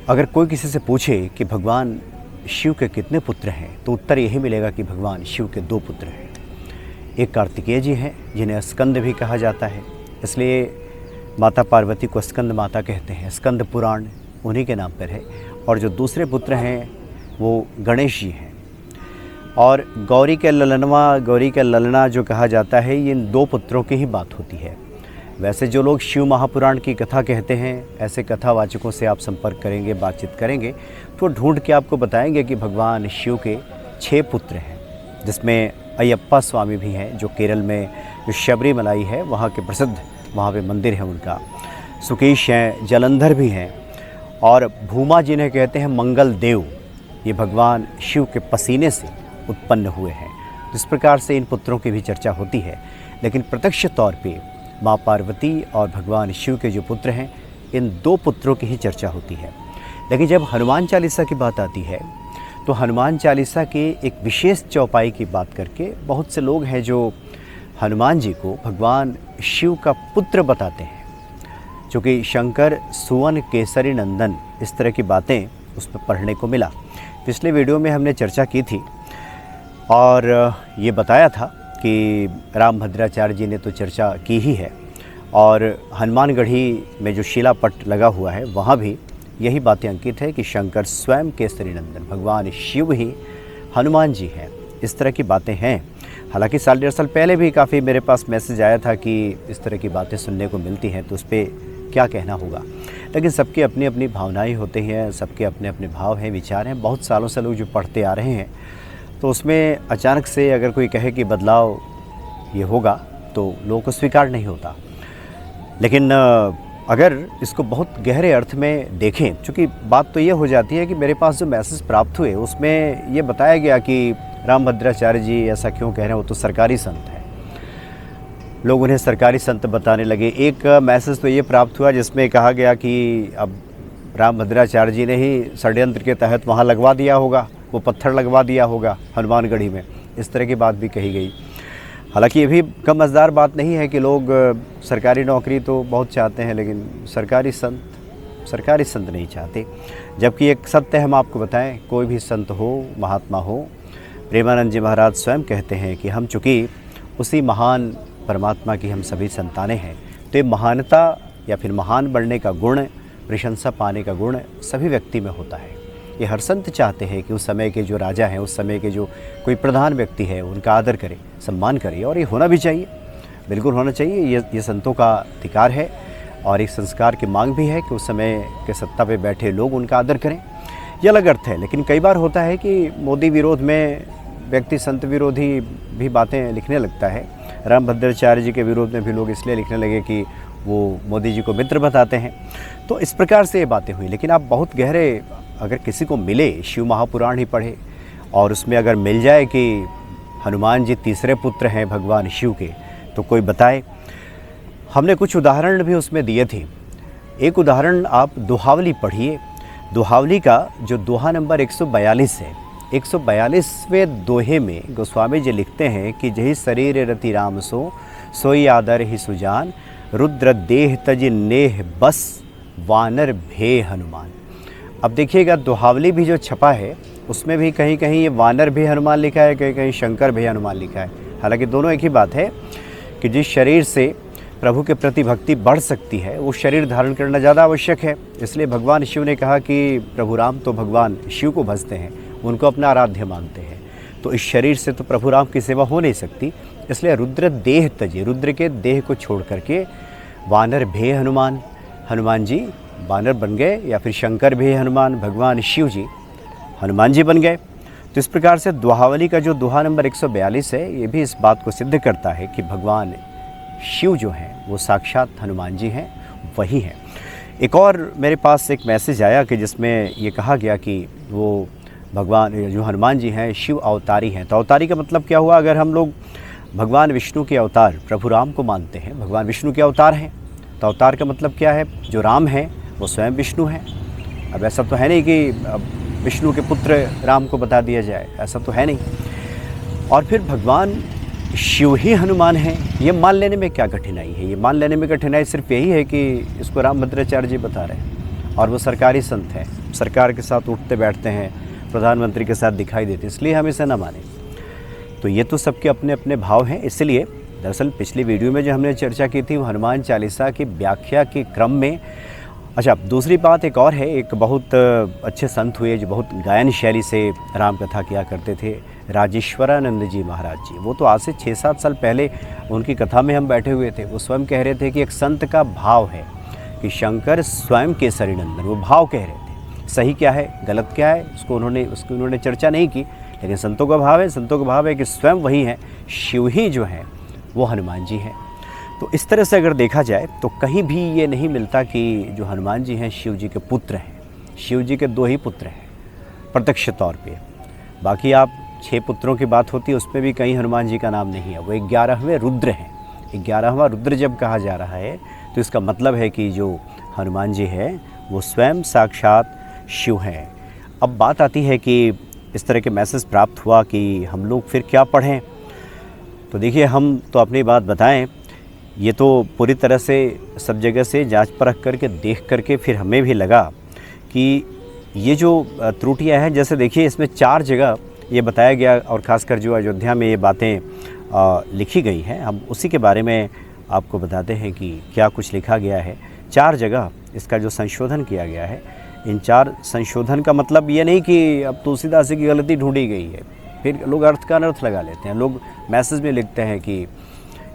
अगर कोई किसी से पूछे कि भगवान शिव के कितने पुत्र हैं तो उत्तर यही मिलेगा कि भगवान शिव के 2 पुत्र हैं। एक कार्तिकेय जी हैं जिन्हें स्कंद भी कहा जाता है, इसलिए माता पार्वती को स्कंद माता कहते हैं। स्कंद पुराण उन्हीं के नाम पर है। और जो दूसरे पुत्र हैं वो गणेश जी हैं। और गौरी के ललना जो कहा जाता है, ये इन 2 पुत्रों की ही बात होती है। वैसे जो लोग शिव महापुराण की कथा कहते हैं, ऐसे कथावाचकों से आप संपर्क करेंगे, बातचीत करेंगे तो ढूंढ के आपको बताएंगे कि भगवान शिव के 6 पुत्र हैं, जिसमें अयप्पा स्वामी भी हैं जो केरल में जो शबरीमलाई है वहाँ के प्रसिद्ध, वहाँ पे मंदिर है उनका। सुकेश हैं, जलंधर भी हैं, और भूमा जिन्हें कहते हैं मंगल देव, ये भगवान शिव के पसीने से उत्पन्न हुए हैं। जिस प्रकार से इन पुत्रों की भी चर्चा होती है, लेकिन प्रत्यक्ष तौर पे माँ पार्वती और भगवान शिव के जो पुत्र हैं, इन 2 पुत्रों की ही चर्चा होती है। लेकिन जब हनुमान चालीसा की बात आती है तो हनुमान चालीसा के एक विशेष चौपाई की बात करके बहुत से लोग हैं जो हनुमान जी को भगवान शिव का पुत्र बताते हैं, चूँकि शंकर सुवन केसरी नंदन, इस तरह की बातें उसमें पढ़ने को मिला। पिछले वीडियो में हमने चर्चा की थी और ये बताया था कि रामभद्राचार्य जी ने तो चर्चा की ही है, और हनुमानगढ़ी में जो शिलापट लगा हुआ है वहाँ भी यही बातें अंकित है कि शंकर स्वयं केसरी नंदन भगवान शिव ही हनुमान जी हैं। इस तरह की बातें हैं। हालांकि 1.5 साल पहले भी काफ़ी मेरे पास मैसेज आया था कि इस तरह की बातें सुनने को मिलती हैं, तो उस पर क्या कहना होगा। लेकिन सबकी अपनी अपनी भावनाएँ होती हैं, सबके अपने अपने भाव हैं, विचार हैं। बहुत सालों से लोग जो पढ़ते आ रहे हैं, तो उसमें अचानक से अगर कोई कहे कि बदलाव ये होगा तो लोगों को स्वीकार नहीं होता। लेकिन अगर इसको बहुत गहरे अर्थ में देखें, क्योंकि बात तो ये हो जाती है कि मेरे पास जो मैसेज प्राप्त हुए उसमें ये बताया गया कि रामभद्राचार्य जी ऐसा क्यों कह रहे हैं, वो तो सरकारी संत हैं, लोग उन्हें सरकारी संत बताने लगे। एक मैसेज तो ये प्राप्त हुआ जिसमें कहा गया कि अब रामभद्राचार्य जी ने ही षड्यंत्र के तहत वहाँ लगवा दिया होगा, वो पत्थर लगवा दिया होगा हनुमानगढ़ी में, इस तरह की बात भी कही गई। हालांकि ये भी कम मज़ेदार बात नहीं है कि लोग सरकारी नौकरी तो बहुत चाहते हैं, लेकिन सरकारी संत नहीं चाहते। जबकि एक सत्य हम आपको बताएं, कोई भी संत हो, महात्मा हो, प्रेमानंद जी महाराज स्वयं कहते हैं कि हम चूँकि उसी महान परमात्मा की हम सभी संतानें हैं, तो ये महानता या फिर महान बनने का गुण, प्रशंसा पाने का गुण सभी व्यक्ति में होता है। ये हर संत चाहते हैं कि उस समय के जो राजा हैं, उस समय के जो कोई प्रधान व्यक्ति है, उनका आदर करे, सम्मान करे, और ये होना भी चाहिए, बिल्कुल होना चाहिए। ये संतों का अधिकार है और एक संस्कार की मांग भी है कि उस समय के सत्ता पे बैठे लोग उनका आदर करें। ये अलग अर्थ है। लेकिन कई बार होता है कि मोदी विरोध में व्यक्ति संत विरोधी भी बातें लिखने लगता है। रामभद्राचार्य जी के विरोध में भी लोग इसलिए लिखने लगे कि वो मोदी जी को मित्र बताते हैं। तो इस प्रकार से ये बातें हुई। लेकिन आप बहुत गहरे, अगर किसी को मिले, शिव महापुराण ही पढ़े और उसमें अगर मिल जाए कि हनुमान जी तीसरे पुत्र हैं भगवान शिव के, तो कोई बताए। हमने कुछ उदाहरण भी उसमें दिए थे। एक उदाहरण आप दोहावली पढ़िए। दोहावली का जो दोहा नंबर 142 है, 142वें दोहे में गोस्वामी जी लिखते हैं कि जही शरीर रति राम सोई आदर ही सुजान, रुद्र देह तज नेह बस वानर भे हनुमान। अब देखिएगा, दोहावली भी जो छपा है उसमें भी कहीं कहीं ये वानर भी हनुमान लिखा है, कहीं कहीं शंकर भी हनुमान लिखा है। हालांकि दोनों एक ही बात है कि जिस शरीर से प्रभु के प्रति भक्ति बढ़ सकती है, वो शरीर धारण करना ज़्यादा आवश्यक है। इसलिए भगवान शिव ने कहा कि प्रभु राम तो भगवान शिव को भजते हैं, उनको अपना आराध्य मानते हैं, तो इस शरीर से तो प्रभु राम की सेवा हो नहीं सकती। इसलिए रुद्र देह तजे, रुद्र के देह को छोड़ करके वानर भे हनुमान, हनुमान जी वानर बन गए, या फिर शंकर भी हनुमान, भगवान शिव जी हनुमान जी बन गए। तो इस प्रकार से दोहावली का जो दोहा नंबर 142 है, ये भी इस बात को सिद्ध करता है कि भगवान शिव जो हैं वो साक्षात हनुमान जी हैं, वही हैं। एक और मेरे पास एक मैसेज आया कि जिसमें ये कहा गया कि वो भगवान जो हनुमान जी हैं शिव अवतारी हैं। तो अवतारी का मतलब क्या हुआ? अगर हम लोग भगवान विष्णु के अवतार प्रभु राम को मानते हैं, भगवान विष्णु के अवतार हैं, तो अवतार का मतलब क्या है? जो राम हैं वो स्वयं विष्णु हैं। अब ऐसा तो है नहीं कि विष्णु के पुत्र राम को बता दिया जाए, ऐसा तो है नहीं। और फिर भगवान शिव ही हनुमान हैं, ये मान लेने में क्या कठिनाई है? ये मान लेने में कठिनाई सिर्फ यही है कि इसको रामभद्राचार्य जी बता रहे हैं। और वो सरकारी संत हैं, सरकार के साथ उठते बैठते हैं, प्रधानमंत्री के साथ दिखाई देते, इसलिए हम इसे न मानें। तो ये तो सबके अपने अपने भाव हैं। इसलिए दरअसल पिछली वीडियो में जो हमने चर्चा की थी वो हनुमान चालीसा की व्याख्या के क्रम में। अच्छा, दूसरी बात एक और है, एक बहुत अच्छे संत हुए जो बहुत गायन शैली से राम कथा किया करते थे, राजेश्वरानंद जी महाराज जी। वो तो आज से 6-7 साल पहले उनकी कथा में हम बैठे हुए थे। वो स्वयं कह रहे थे कि एक संत का भाव है कि शंकर स्वयं केसरी नंदन, वो भाव कह रहे थे। सही क्या है, गलत क्या है, उसकी उन्होंने चर्चा नहीं की, लेकिन संतों का भाव है, संतों का भाव है कि स्वयं वही हैं, शिव ही जो हैं वो हनुमान जी हैं। तो इस तरह से अगर देखा जाए तो कहीं भी ये नहीं मिलता कि जो हनुमान जी हैं शिव जी के पुत्र हैं। शिव जी के 2 ही पुत्र हैं प्रत्यक्ष तौर पे। बाकी आप 6 पुत्रों की बात होती है, उसमें भी कहीं हनुमान जी का नाम नहीं है। वो 11वें रुद्र हैं। 11वां रुद्र जब कहा जा रहा है तो इसका मतलब है कि जो हनुमान जी हैं वो स्वयं साक्षात शिव हैं। अब बात आती है कि इस तरह के मैसेज प्राप्त हुआ कि हम लोग फिर क्या पढ़ें। तो देखिए, हम तो अपनी बात बताएं, ये तो पूरी तरह से सब जगह से जांच परख करके देख करके फिर हमें भी लगा कि ये जो त्रुटियां हैं, जैसे देखिए इसमें 4 जगह ये बताया गया, और ख़ासकर जो अयोध्या में ये बातें लिखी गई हैं, हम उसी के बारे में आपको बताते हैं कि क्या कुछ लिखा गया है। 4 जगह इसका जो संशोधन किया गया है, इन 4 संशोधन का मतलब ये नहीं कि अब तुलसीदास जी की गलती ढूंढी गई है। फिर लोग अर्थ का अनर्थ लगा लेते हैं, लोग मैसेज में लिखते हैं कि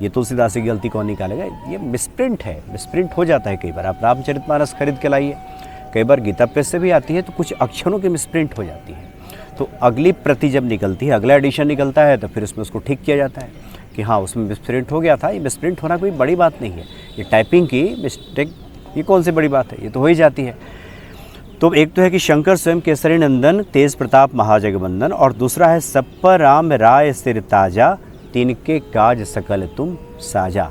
ये तुलसीदास जी की गलती कौन निकालेगा। ये मिसप्रिंट है, मिसप्रिंट हो जाता है कई बार। आप रामचरितमानस खरीद के लाइए, कई बार गीता प्रेस से भी आती है तो कुछ अक्षरों की मिसप्रिंट हो जाती है। तो अगली प्रति जब निकलती है, अगला एडिशन निकलता है, तो फिर उसमें उसको ठीक किया जाता है कि हाँ उसमें मिसप्रिंट हो गया था। ये मिसप्रिंट होना कोई बड़ी बात नहीं है, ये टाइपिंग की मिस्टेक, ये कौन सी बड़ी बात है, ये तो हो ही जाती है। तो एक तो है कि शंकर स्वयं केसरी नंदन, तेज प्रताप महाजगवंदन, और दूसरा है सब पर राम राय सिर ताजा, तिनके काज सकल तुम साजा।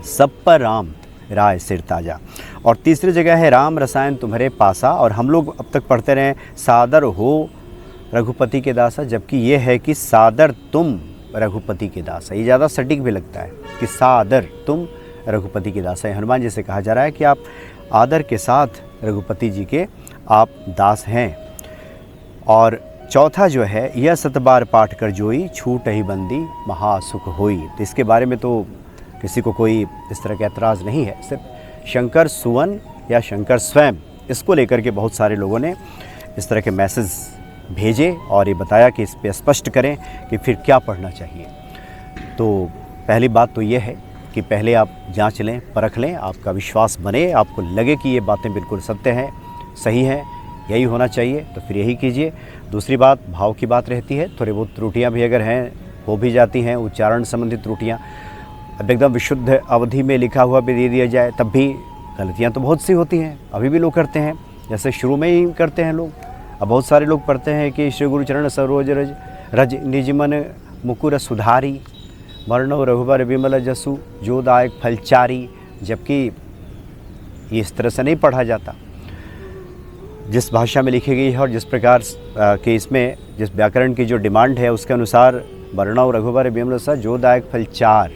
सब पर राम राय सिर ताजा। और तीसरी जगह है राम रसायन तुम्हारे पासा, और हम लोग अब तक पढ़ते रहे सादर हो रघुपति के दासा, जबकि ये है कि सादर तुम रघुपति के दासा। ये ज़्यादा सटीक भी लगता है कि सादर तुम रघुपति के दासा। हनुमान जी से कहा जा रहा है कि आप आदर के साथ रघुपति जी के आप दास हैं। और चौथा जो है, यह 7 बार पाठ कर जोई, छूट ही बंदी महासुख होई। तो इसके बारे में तो किसी को कोई इस तरह का ऐतराज़ नहीं है। सिर्फ शंकर सुवन या शंकर स्वयं, इसको लेकर के बहुत सारे लोगों ने इस तरह के मैसेज भेजे और ये बताया कि इस पर स्पष्ट करें कि फिर क्या पढ़ना चाहिए। तो पहली बात तो ये है कि पहले आप जांच लें, परख लें, आपका विश्वास बने, आपको लगे कि ये बातें बिल्कुल सत्य हैं, सही हैं, यही होना चाहिए, तो फिर यही कीजिए। दूसरी बात, भाव की बात रहती है, थोड़ी बहुत त्रुटियां भी अगर हैं हो भी जाती हैं, उच्चारण संबंधित त्रुटियां। अब एकदम विशुद्ध अवधि में लिखा हुआ भी दे दिया जाए तब भी गलतियां तो बहुत सी होती हैं, अभी भी लोग करते हैं, जैसे शुरू में ही करते हैं लोग। अब बहुत सारे लोग पढ़ते हैं कि श्री गुरु चरण सरोज रज रज निज मन मुकुर सुधारी, वर्णव रघुबर विमल जसु जो दायक फलचारी, जबकि ये इस तरह से नहीं पढ़ा जाता। जिस भाषा में लिखी गई है और जिस प्रकार के इसमें जिस व्याकरण की जो डिमांड है उसके अनुसार वर्णव रघुबर विमल सा जो दायक फलचार,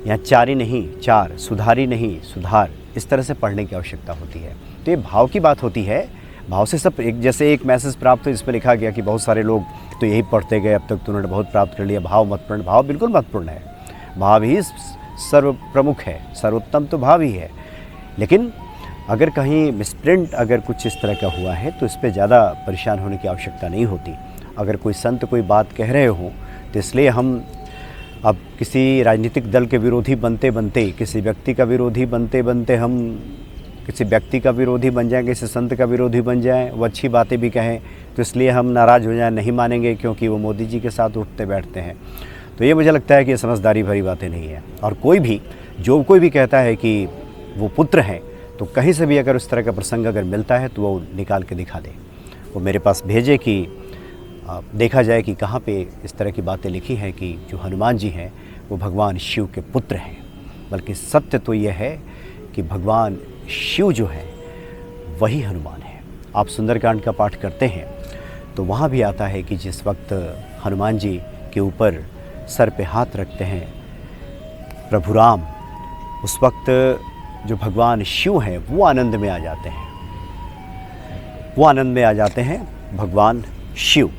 यहाँ चारी नहीं चार, सुधारी नहीं सुधार, इस तरह से पढ़ने की आवश्यकता होती है। तो ये भाव की बात होती है, भाव से सब एक जैसे एक मैसेज प्राप्त हो जिसमें लिखा गया कि बहुत सारे लोग तो यही पढ़ते गए, अब तक तो उन्होंने बहुत प्राप्त कर लिया। भाव महत्वपूर्ण, भाव बिल्कुल महत्वपूर्ण है, भाव ही सर्व प्रमुख है, सर्वोत्तम तो भाव ही है। लेकिन अगर कहीं मिसप्रिंट अगर कुछ इस तरह का हुआ है तो इस पर ज़्यादा परेशान होने की आवश्यकता नहीं होती। अगर कोई संत कोई बात कह रहे हो तो इसलिए हम अब किसी राजनीतिक दल के विरोधी बनते बनते, किसी व्यक्ति का विरोधी बनते बनते हम किसी व्यक्ति का विरोधी बन जाएं, किसी संत का विरोधी बन जाएं, वो अच्छी बातें भी कहें तो इसलिए हम नाराज़ हो जाएं, नहीं मानेंगे क्योंकि वो मोदी जी के साथ उठते बैठते हैं। तो ये मुझे लगता है कि ये समझदारी भरी बातें नहीं है। और कोई भी कहता है कि वो पुत्र हैं, तो कहीं से भी अगर उस तरह का प्रसंग अगर मिलता है तो वो निकाल के दिखा दे, वो मेरे पास भेजे कि देखा जाए कि कहाँ पे इस तरह की बातें लिखी हैं कि जो हनुमान जी हैं वो भगवान शिव के पुत्र हैं। बल्कि सत्य तो ये है कि भगवान शिव जो है वही हनुमान है। आप सुंदरकांड का पाठ करते हैं तो वहाँ भी आता है कि जिस वक्त हनुमान जी के ऊपर सर पे हाथ रखते हैं प्रभु राम, उस वक्त जो भगवान शिव हैं वो आनंद में आ जाते हैं। वो आनंद में आ जाते हैं भगवान शिव।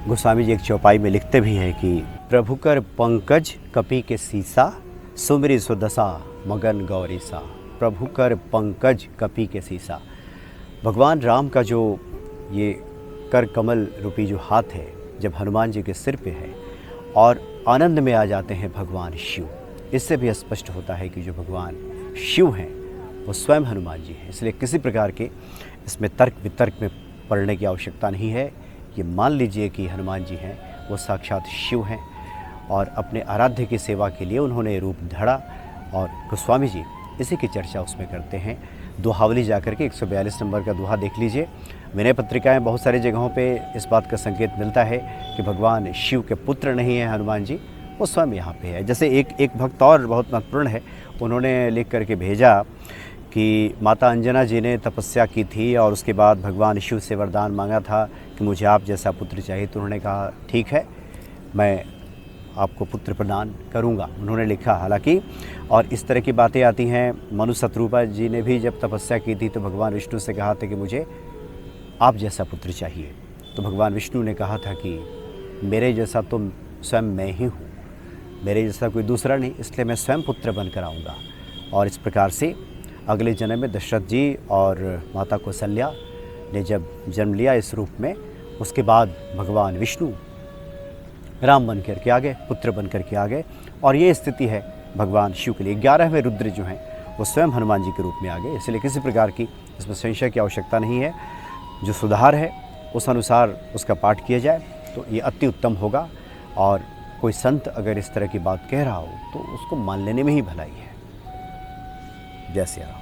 गोस्वामी जी एक चौपाई में लिखते भी हैं कि प्रभु कर पंकज कपि के सीसा, सुमरि सुदशा मगन गौरी सा। प्रभु कर पंकज कपि के सीसा। भगवान राम का जो ये कर कमल रूपी जो हाथ है जब हनुमान जी के सिर पे है और आनंद में आ जाते हैं भगवान शिव, इससे भी स्पष्ट होता है कि जो भगवान शिव हैं वो स्वयं हनुमान जी हैं। इसलिए किसी प्रकार के इसमें तर्क वितर्क में पड़ने की आवश्यकता नहीं है। ये मान लीजिए कि हनुमान जी हैं वो साक्षात शिव हैं और अपने आराध्य की सेवा के लिए उन्होंने रूप धरा। और गोस्वामी जी इसी की चर्चा उसमें करते हैं। दोहावली जाकर के 142 नंबर का दोहा देख लीजिए। विनय पत्रिकाएं बहुत सारी जगहों पे इस बात का संकेत मिलता है कि भगवान शिव के पुत्र नहीं है हनुमान जी, वो स्वयं यहाँ पे है। जैसे एक भक्त और बहुत महत्वपूर्ण है, उन्होंने लिख करके भेजा कि माता अंजना जी ने तपस्या की थी और उसके बाद भगवान शिव से वरदान मांगा था कि मुझे आप जैसा पुत्र चाहिए। तो उन्होंने कहा ठीक है, मैं आपको पुत्र प्रदान करूंगा, उन्होंने लिखा। हालांकि और इस तरह की बातें आती हैं, मनु शत्रुपा जी ने भी जब तपस्या की थी तो भगवान विष्णु से कहा था कि मुझे आप जैसा पुत्र चाहिए। तो भगवान विष्णु ने कहा था कि मेरे जैसा तो स्वयं मैं ही हूँ, मेरे जैसा कोई दूसरा नहीं, इसलिए मैं स्वयं पुत्र बनकर आऊँगा। और इस प्रकार से अगले जन्म में दशरथ जी और माता कौशल्या ने जब जन्म लिया इस रूप में, उसके बाद भगवान विष्णु राम बन कर के आ गए, पुत्र बन कर के आ गए। और ये स्थिति है भगवान शिव के लिए। 11वें रुद्र जो हैं वो स्वयं हनुमान जी के रूप में आ गए। इसलिए किसी प्रकार की इसमें संशय की आवश्यकता नहीं है। जो सुधार है उस अनुसार उसका पाठ किया जाए तो ये अति उत्तम होगा। और कोई संत अगर इस तरह की बात कह रहा हो तो उसको मान लेने में ही भलाई है। जय श्री राम।